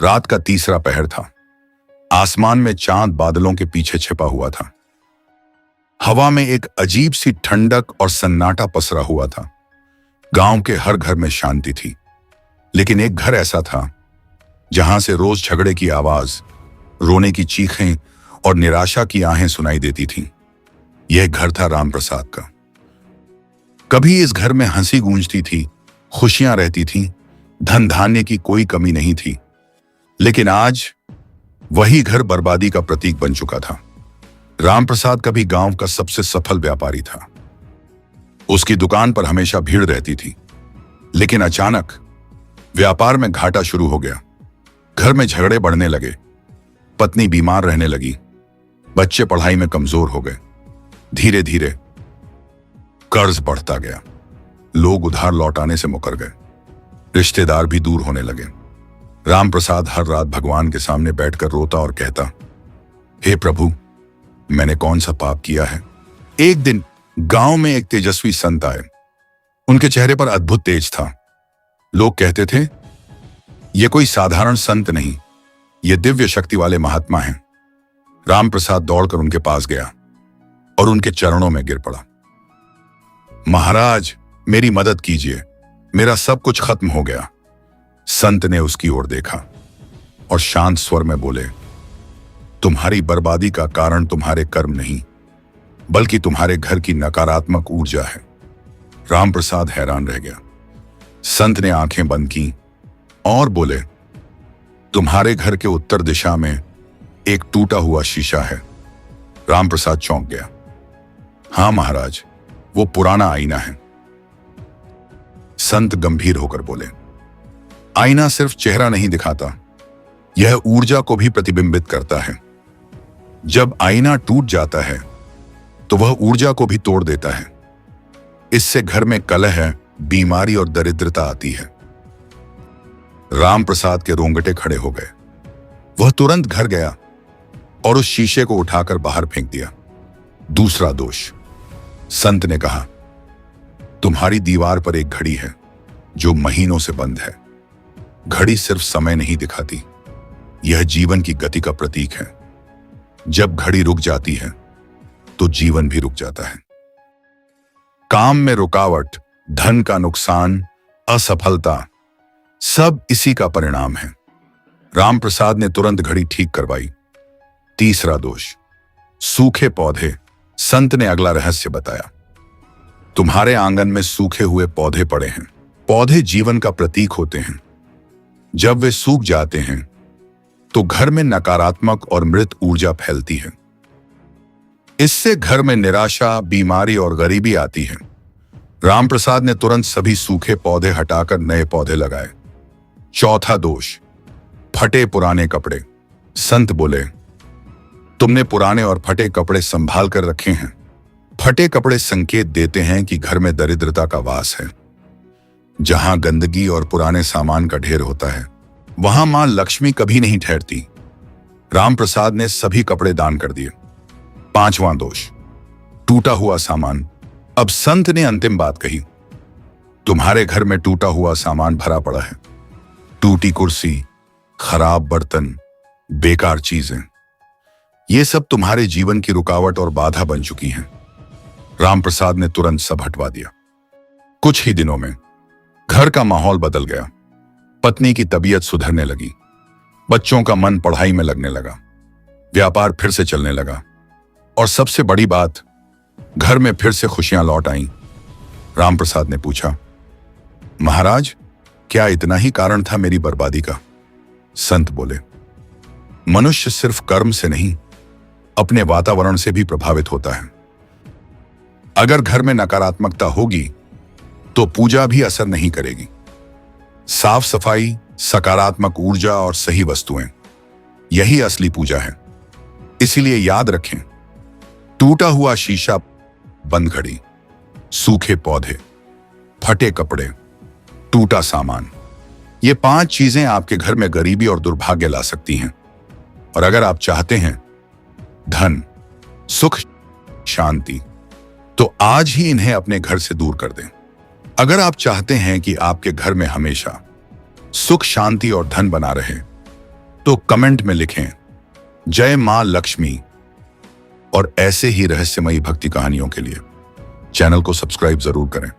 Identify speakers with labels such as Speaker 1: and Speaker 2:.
Speaker 1: रात का तीसरा पहर था। आसमान में चांद बादलों के पीछे छिपा हुआ था। हवा में एक अजीब सी ठंडक और सन्नाटा पसरा हुआ था। गांव के हर घर में शांति थी, लेकिन एक घर ऐसा था जहां से रोज झगड़े की आवाज, रोने की चीखें और निराशा की आहें सुनाई देती थीं। यह घर था रामप्रसाद का। कभी इस घर में हंसी गूंजती थी, खुशियां रहती थीं, धन धान्य की कोई कमी नहीं थी। लेकिन आज वही घर बर्बादी का प्रतीक बन चुका था। रामप्रसाद कभी गांव का सबसे सफल व्यापारी था। उसकी दुकान पर हमेशा भीड़ रहती थी, लेकिन अचानक व्यापार में घाटा शुरू हो गया। घर में झगड़े बढ़ने लगे, पत्नी बीमार रहने लगी, बच्चे पढ़ाई में कमजोर हो गए। धीरे धीरे कर्ज बढ़ता गया, लोग उधार लौटाने से मुकर गए, रिश्तेदार भी दूर होने लगे। रामप्रसाद हर रात भगवान के सामने बैठकर रोता और कहता, हे प्रभु, मैंने कौन सा पाप किया है। एक दिन गांव में एक तेजस्वी संत आए। उनके चेहरे पर अद्भुत तेज था। लोग कहते थे, ये कोई साधारण संत नहीं, ये दिव्य शक्ति वाले महात्मा हैं। रामप्रसाद दौड़कर उनके पास गया और उनके चरणों में गिर पड़ा। महाराज, मेरी मदद कीजिए, मेरा सब कुछ खत्म हो गया। संत ने उसकी ओर देखा और शांत स्वर में बोले, तुम्हारी बर्बादी का कारण तुम्हारे कर्म नहीं, बल्कि तुम्हारे घर की नकारात्मक ऊर्जा है। रामप्रसाद हैरान रह गया। संत ने आंखें बंद की और बोले, तुम्हारे घर के उत्तर दिशा में एक टूटा हुआ शीशा है। रामप्रसाद चौंक गया। हां महाराज, वो पुराना आईना है। संत गंभीर होकर बोले, आईना सिर्फ चेहरा नहीं दिखाता, यह ऊर्जा को भी प्रतिबिंबित करता है। जब आईना टूट जाता है तो वह ऊर्जा को भी तोड़ देता है। इससे घर में कलह, बीमारी और दरिद्रता आती है। रामप्रसाद के रोंगटे खड़े हो गए। वह तुरंत घर गया और उस शीशे को उठाकर बाहर फेंक दिया। दूसरा दोष, संत ने कहा, तुम्हारी दीवार पर एक घड़ी है जो महीनों से बंद है। घड़ी सिर्फ समय नहीं दिखाती, यह जीवन की गति का प्रतीक है। जब घड़ी रुक जाती है तो जीवन भी रुक जाता है। काम में रुकावट, धन का नुकसान, असफलता, सब इसी का परिणाम है। रामप्रसाद ने तुरंत घड़ी ठीक करवाई। तीसरा दोष, सूखे पौधे। संत ने अगला रहस्य बताया, तुम्हारे आंगन में सूखे हुए पौधे पड़े हैं। पौधे जीवन का प्रतीक होते हैं। जब वे सूख जाते हैं तो घर में नकारात्मक और मृत ऊर्जा फैलती है। इससे घर में निराशा, बीमारी और गरीबी आती है। रामप्रसाद ने तुरंत सभी सूखे पौधे हटाकर नए पौधे लगाए। चौथा दोष, फटे पुराने कपड़े। संत बोले, तुमने पुराने और फटे कपड़े संभाल कर रखे हैं। फटे कपड़े संकेत देते हैं कि घर में दरिद्रता का वास है। जहां गंदगी और पुराने सामान का ढेर होता है, वहां मां लक्ष्मी कभी नहीं ठहरती। रामप्रसाद ने सभी कपड़े दान कर दिए। पांचवां दोष, टूटा हुआ सामान। अब संत ने अंतिम बात कही, तुम्हारे घर में टूटा हुआ सामान भरा पड़ा है। टूटी कुर्सी, खराब बर्तन, बेकार चीजें, ये सब तुम्हारे जीवन की रुकावट और बाधा बन चुकी हैं। रामप्रसाद ने तुरंत सब हटवा दिया। कुछ ही दिनों में घर का माहौल बदल गया। पत्नी की तबीयत सुधरने लगी, बच्चों का मन पढ़ाई में लगने लगा, व्यापार फिर से चलने लगा और सबसे बड़ी बात, घर में फिर से खुशियां लौट आईं। रामप्रसाद ने पूछा, महाराज, क्या इतना ही कारण था मेरी बर्बादी का? संत बोले, मनुष्य सिर्फ कर्म से नहीं, अपने वातावरण से भी प्रभावित होता है। अगर घर में नकारात्मकता होगी तो पूजा भी असर नहीं करेगी। साफ सफाई, सकारात्मक ऊर्जा और सही वस्तुएं, यही असली पूजा है। इसीलिए याद रखें, टूटा हुआ शीशा, बंद घड़ी, सूखे पौधे, फटे कपड़े, टूटा सामान, ये 5 चीजें आपके घर में गरीबी और दुर्भाग्य ला सकती हैं। और अगर आप चाहते हैं धन, सुख, शांति, तो आज ही इन्हें अपने घर से दूर कर दें। अगर आप चाहते हैं कि आपके घर में हमेशा सुख, शांति और धन बना रहे, तो कमेंट में लिखें जय मां लक्ष्मी। और ऐसे ही रहस्यमयी भक्ति कहानियों के लिए चैनल को सब्सक्राइब जरूर करें।